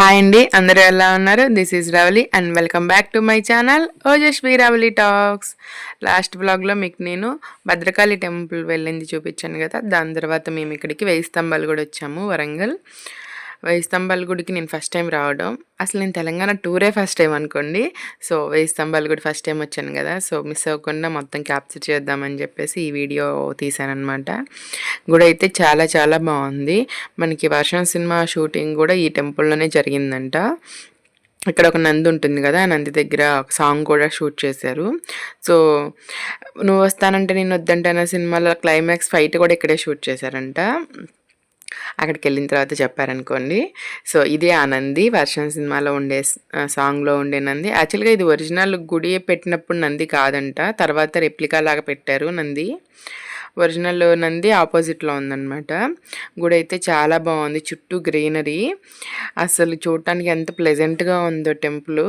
Hi అండి, అందరూ ఎలా ఉన్నారు? This is Ravali and welcome back to my channel Ojaswi Ravali talks. Last బ్లాగ్లో మీకు నేను భద్రకాళి టెంపుల్ వెళ్ళింది చూపించాను కదా. దాని తర్వాత మేము ఇక్కడికి వెయ్యి స్తంభాలు కూడా వచ్చాము, వరంగల్. వెయ్యి స్తంభాల గుడికి నేను ఫస్ట్ టైం రావడం, అసలు నేను తెలంగాణ టూరే ఫస్ట్ టైం అనుకోండి. సో వెయ్యి స్తంభాల గుడి ఫస్ట్ టైం వచ్చాను కదా, సో మిస్ అవ్వకుండా మొత్తం క్యాప్చర్ చేద్దామని చెప్పేసి ఈ వీడియో తీశానమాట. గుడి అయితే చాలా చాలా బాగుంది. మనకి వర్షం సినిమా షూటింగ్ కూడా ఈ టెంపుల్లోనే జరిగిందంట. ఇక్కడ ఒక నంది ఉంటుంది కదా, ఆ నంది దగ్గర ఒక సాంగ్ కూడా షూట్ చేశారు. సో నువ్వు వస్తానంటే నేను వద్దంటే సినిమాలో క్లైమాక్స్ ఫైట్ కూడా ఇక్కడే షూట్ చేశారంట. అక్కడికి వెళ్ళిన తర్వాత చెప్పారనుకోండి. సో ఇదే ఆ నంది, వర్షం సినిమాలో ఉండే సాంగ్లో ఉండే నంది. యాక్చువల్గా ఇది ఒరిజినల్ గుడి పెట్టినప్పుడు నంది కాదంట, తర్వాత రెప్లికా లాగా పెట్టారు నంది. ఒరిజినల్ నంది ఆపోజిట్లో ఉందన్నమాట. గుడి అయితే చాలా బాగుంది, చుట్టూ గ్రీనరీ, అసలు చూడటానికి ఎంత ప్లెజెంట్గా ఉందో టెంపుల్.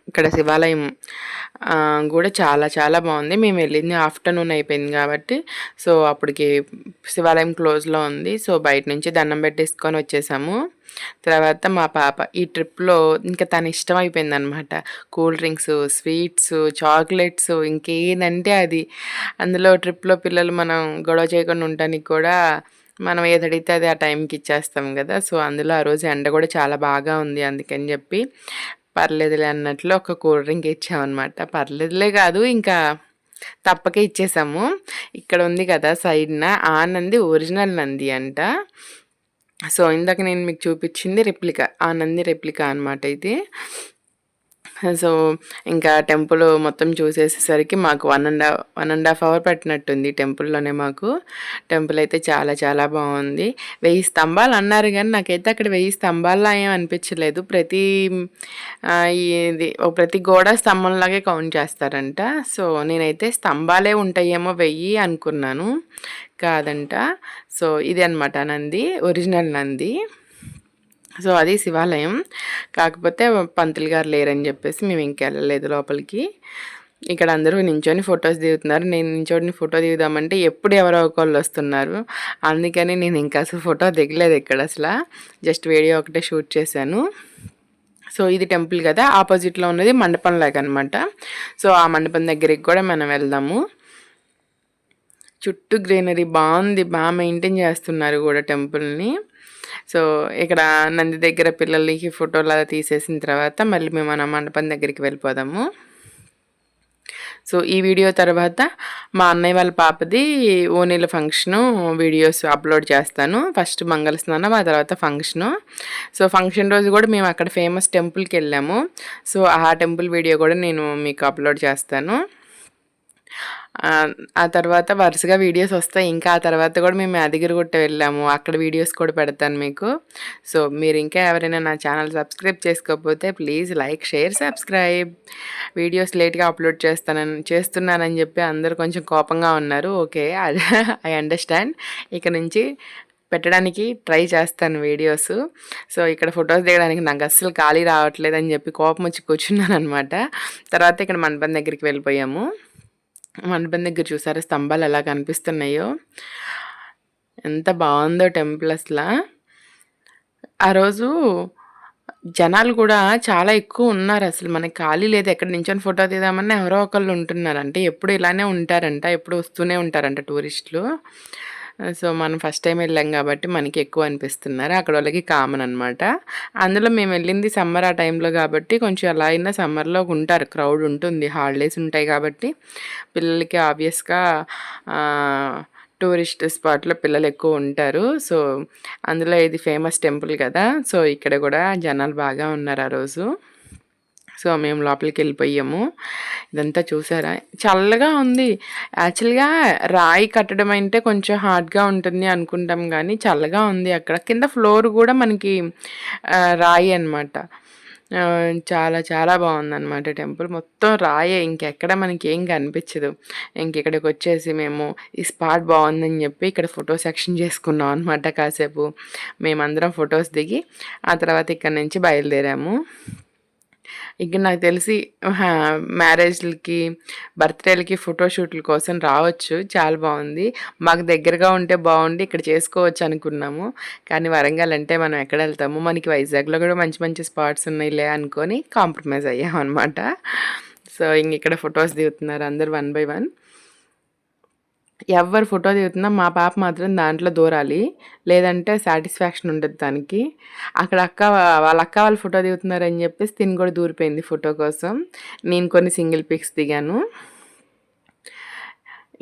ఇక్కడ శివాలయం కూడా చాలా చాలా బాగుంది. మేము వెళ్ళింది ఆఫ్టర్నూన్ అయిపోయింది కాబట్టి, సో అప్పటికి శివాలయం క్లోజ్లో ఉంది. సో బయట నుంచి దండం పెట్టేసుకొని వచ్చేసాము. తర్వాత మా పాప ఈ ట్రిప్లో ఇంకా తన ఇష్టం అయిపోయింది అనమాట. కూల్ డ్రింక్స్, స్వీట్స్, చాక్లెట్స్, ఇంకేదంటే అది. అందులో ట్రిప్లో పిల్లలు మనం గొడవ చేయకుండా ఉండటానికి కూడా మనం ఏదడిగితే అది ఆ టైంకి ఇచ్చేస్తాం కదా. సో అందులో ఆ రోజు ఎండ కూడా చాలా బాగా ఉంది, అందుకని చెప్పి పర్లేదులే అన్నట్లు ఒక కూల్ డ్రింక్ ఇచ్చామన్నమాట. పర్లేదులే కాదు, ఇంకా తప్పకే ఇచ్చేసాము. ఇక్కడ ఉంది కదా సైడ్న, ఆ నంది ఒరిజినల్ నంది అంట. సో ఇందాక నేను మీకు చూపించింది రెప్లికా, ఆ నంది రెప్లికా అనమాట ఇది. సో ఇంకా టెంపుల్ మొత్తం చూసేసేసరికి మాకు 1.5 అవర్ పట్టినట్టుంది టెంపుల్లోనే మాకు. టెంపుల్ అయితే చాలా చాలా బాగుంది. 1000 స్తంభాలు అన్నారు కానీ నాకైతే అక్కడ 1000 స్తంభాల్లో ఏం అనిపించలేదు. ప్రతి గోడ స్తంభంలాగే కౌంట్ చేస్తారంట. సో నేనైతే స్తంభాలే ఉంటాయేమో 1000 అనుకున్నాను, కాదంట. సో ఇది అనమాట నంది, ఒరిజినల్ నంది. సో అది శివాలయం, కాకపోతే పంతులు గారు లేరని చెప్పేసి మేము ఇంకెళ్ళలేదు లోపలికి. ఇక్కడ అందరూ నించొని ఫొటోస్ దిగుతున్నారు. నేను నించొని ఫోటో దిగుదామంటే ఎప్పుడు ఎవరో ఒకళ్ళు వస్తున్నారు, అందుకని నేను ఇంకా అసలు ఫోటో దిగలేదు ఇక్కడ. అసలు జస్ట్ వీడియో ఒకటే షూట్ చేశాను. సో ఇది టెంపుల్ కదా, ఆపోజిట్లో ఉన్నది మండపం లాగా అనమాట. సో ఆ మండపం దగ్గరికి కూడా మనం వెళ్దాము. చుట్టూ గ్రీనరీ బాగుంది, బాగా మెయింటైన్ చేస్తున్నారు కూడా టెంపుల్ని. సో ఇక్కడ నంది దగ్గర పిల్లలకి ఫోటోలు అలా తీసేసిన తర్వాత మళ్ళీ మేము మన మండపం దగ్గరికి వెళ్ళిపోదాము. సో ఈ వీడియో తర్వాత మా అన్నయ్య వాళ్ళ పాపది ఓనీల ఫంక్షను వీడియోస్ అప్లోడ్ చేస్తాను. ఫస్ట్ మంగళ స్నానం, ఆ తర్వాత ఫంక్షను. సో ఫంక్షన్ రోజు కూడా మేము అక్కడ ఫేమస్ టెంపుల్కి వెళ్ళాము. సో ఆ టెంపుల్ వీడియో కూడా నేను మీకు అప్లోడ్ చేస్తాను. ఆ తర్వాత వరుసగా వీడియోస్ వస్తాయి. ఇంకా ఆ తర్వాత కూడా మేము యాదగిరిగుట్ట వెళ్ళాము, అక్కడ వీడియోస్ కూడా పెడతాను మీకు. సో మీరు ఇంకా ఎవరైనా నా ఛానల్ సబ్స్క్రైబ్ చేసుకోకపోతే please like, share, subscribe. Videos లేట్గా అప్లోడ్ చేస్తున్నానని చెప్పి అందరూ కొంచెం కోపంగా ఉన్నారు. Okay, I understand. ఇక నుంచి పెట్టడానికి ట్రై చేస్తాను వీడియోస్. సో ఇక్కడ ఫొటోస్ దిగడానికి నాకు అస్సలు ఖాళీ రావట్లేదని చెప్పి కోపం వచ్చి కూర్చున్నాను అనమాట. తర్వాత ఇక్కడ మండపం దగ్గరికి వెళ్ళిపోయాము. మండపం దగ్గర చూసారా స్తంభాలు ఎలా కనిపిస్తున్నాయో, ఎంత బాగుందో టెంపుల్ అసలు. ఆ రోజు జనాలు కూడా చాలా ఎక్కువ ఉన్నారు, అసలు మనకి ఖాళీ లేదు. ఎక్కడ నించొని ఫోటో తీద్దామన్నా ఎవరో ఒకళ్ళు ఉంటున్నారు. అంటే ఎప్పుడు ఇలానే ఉంటారంట, ఎప్పుడు వస్తూనే ఉంటారంట టూరిస్టులు. సో మనం ఫస్ట్ టైం వెళ్ళాం కాబట్టి మనకి ఎక్కువ అనిపిస్తున్నారు, అక్కడ వాళ్ళకి కామన్ అనమాట. అందులో మేము వెళ్ళింది సమ్మర్ ఆ టైంలో కాబట్టి కొంచెం ఎలా అయినా సమ్మర్లో ఉంటారు, క్రౌడ్ ఉంటుంది, హాలిడేస్ ఉంటాయి కాబట్టి పిల్లలకి ఆబ్వియస్గా టూరిస్ట్ స్పాట్లో పిల్లలు ఎక్కువ ఉంటారు. సో అందులో ఇది ఫేమస్ టెంపుల్ కదా, సో ఇక్కడ కూడా జనాలు బాగా ఉన్నారు ఆ రోజు. సో మేము లోపలికి వెళ్ళిపోయాము. ఇదంతా చూసారా, చల్లగా ఉంది. యాక్చువల్గా రాయి కట్టడం అంటే కొంచెం హార్డ్గా ఉంటుంది అనుకుంటాం, కానీ చల్లగా ఉంది. అక్కడ కింద ఫ్లోర్ కూడా మనకి రాయి అనమాట. చాలా చాలా బాగుందన్నమాట టెంపుల్, మొత్తం రాయే, ఇంకెక్కడ మనకి ఏం కనిపించదు. ఇంకెక్కడికి వచ్చేసి మేము ఈ స్పాట్ బాగుందని చెప్పి ఇక్కడ ఫోటో సెక్షన్ చేసుకున్నాం అనమాట. కాసేపు మేమందరం ఫొటోస్ దిగి ఆ తర్వాత ఇక్కడ నుంచి బయలుదేరాము. ఇక నాకు తెలిసి మ్యారేజ్లకి, బర్త్డేలకి, ఫోటోషూట్ల కోసం రావచ్చు. చాలా బాగుంది. మాకు దగ్గరగా ఉంటే బాగుండి ఇక్కడ చేసుకోవచ్చు అనుకున్నాము. కానీ వరంగల్ అంటే మనం ఎక్కడ వెళ్తాము, మనకి వైజాగ్లో కూడా మంచి మంచి స్పాట్స్ ఉన్నాయిలే అనుకొని కాంప్రమైజ్ అయ్యాం అనమాట. సో ఇంక ఇక్కడ ఫొటోస్ దిగుతున్నారు అందరు 1 by 1. ఎవరు ఫోటో దిగుతున్నా మా పాప మాత్రం దాంట్లో దూరాలి, లేదంటే సాటిస్ఫాక్షన్ ఉండదు దానికి. అక్కడ వాళ్ళ అక్క వాళ్ళు ఫోటో దిగుతున్నారని చెప్పేసి తిని కూడా దూరిపోయింది ఫోటో కోసం. నేను కొన్ని సింగిల్ పిక్స్ దిగాను.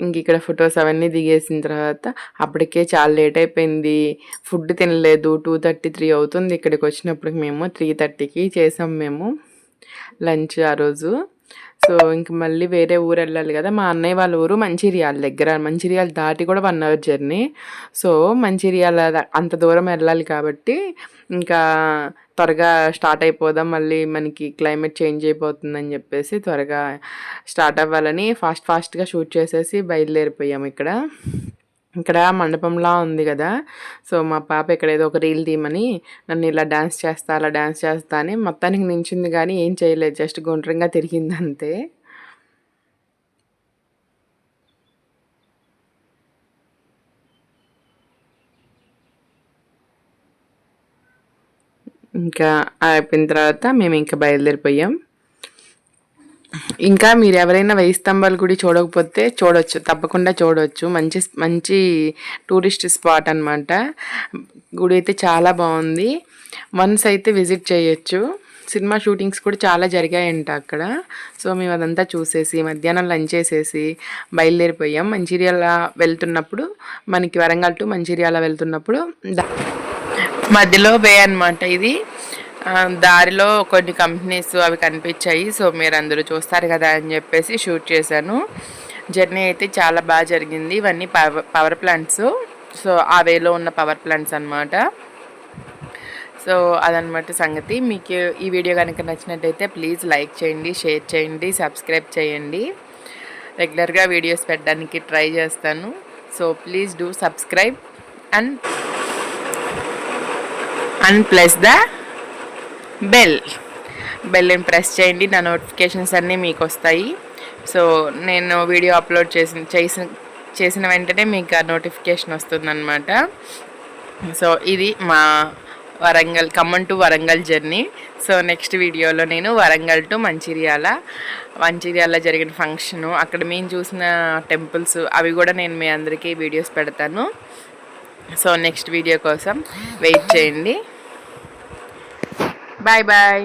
ఇంక ఇక్కడ ఫొటోస్ అవన్నీ దిగేసిన తర్వాత అప్పటికే చాలా లేట్ అయిపోయింది. ఫుడ్ తినలేదు. 2:33 అవుతుంది ఇక్కడికి వచ్చినప్పటికి. మేము 3:30కి చేసాం మేము లంచ్ ఆ రోజు. సో ఇంక మళ్ళీ వేరే ఊరు వెళ్ళాలి కదా. మా అన్నయ్య వాళ్ళ ఊరు మంచిర్యాల దగ్గర. మంచిర్యాల దాటి కూడా 1 hour జర్నీ. సో మంచిర్యాల అంత దూరం వెళ్ళాలి కాబట్టి ఇంకా త్వరగా స్టార్ట్ అయిపోదాం, మళ్ళీ మనకి క్లైమేట్ చేంజ్ అయిపోతుందని చెప్పేసి త్వరగా స్టార్ట్ అవ్వాలని ఫాస్ట్గా షూట్ చేసేసి బయలుదేరిపోయాము. ఇక్కడ మండపంలా ఉంది కదా. సో మా పాప ఇక్కడ ఏదో ఒక రీల్ తీయమని నన్ను ఇలా డ్యాన్స్ చేస్తా, అలా డ్యాన్స్ చేస్తా అని మొత్తానికి నించుంది, కానీ ఏం చేయలేదు, జస్ట్ గుండ్రంగా తిరిగింది అంతే. ఇంకా అయిపోయిన తర్వాత మేము ఇంకా బయలుదేరిపోయాం. ఇంకా మీరు ఎవరైనా 1000 స్తంభాల గుడి చూడకపోతే చూడొచ్చు, తప్పకుండా చూడవచ్చు. మంచి మంచి టూరిస్ట్ స్పాట్ అనమాట. గుడి అయితే చాలా బాగుంది. వన్స్ అయితే విజిట్ చేయొచ్చు. సినిమా షూటింగ్స్ కూడా చాలా జరిగాయంట అక్కడ. సో మేము అదంతా చూసేసి మధ్యాహ్నం లంచ్ చేసేసి బయలుదేరిపోయాం. మంచిర్యాల వెళ్తున్నప్పుడు, మనకి వరంగల్ టు మంచిర్యాల వెళ్తున్నప్పుడు మధ్యలో వే అనమాట ఇది. దారిలో కొన్ని కంపెనీస్ అవి కనిపించాయి. సో మీరు అందరూ చూస్తారు కదా అని చెప్పేసి షూట్ చేశాను. జర్నీ అయితే చాలా బాగా జరిగింది. ఇవన్నీ పవర్ ప్లాంట్స్. సో ఆ వేలో ఉన్న పవర్ ప్లాంట్స్ అనమాట. సో అదనమాట సంగతి. మీకు ఈ వీడియో కనుక నచ్చినట్టయితే ప్లీజ్ లైక్ చేయండి, షేర్ చేయండి, సబ్స్క్రైబ్ చేయండి. రెగ్యులర్గా వీడియోస్ పెట్టడానికి ట్రై చేస్తాను. So please do subscribe and press the బెల్ని ప్రెస్ చేయండి. నా నోటిఫికేషన్స్ అన్నీ మీకు వస్తాయి. సో నేను వీడియో అప్లోడ్ చేసిన వెంటనే మీకు ఆ నోటిఫికేషన్ వస్తుందన్నమాట. సో ఇది మా Khammam to Warangal journey. So next వీడియోలో నేను వరంగల్ టు మంచిర్యాల జరిగిన ఫంక్షను, అక్కడ మేము చూసిన టెంపుల్స్ అవి కూడా నేను మీ అందరికీ వీడియోస్ పెడతాను. సో నెక్స్ట్ వీడియో కోసం వెయిట్ చేయండి. Bye bye.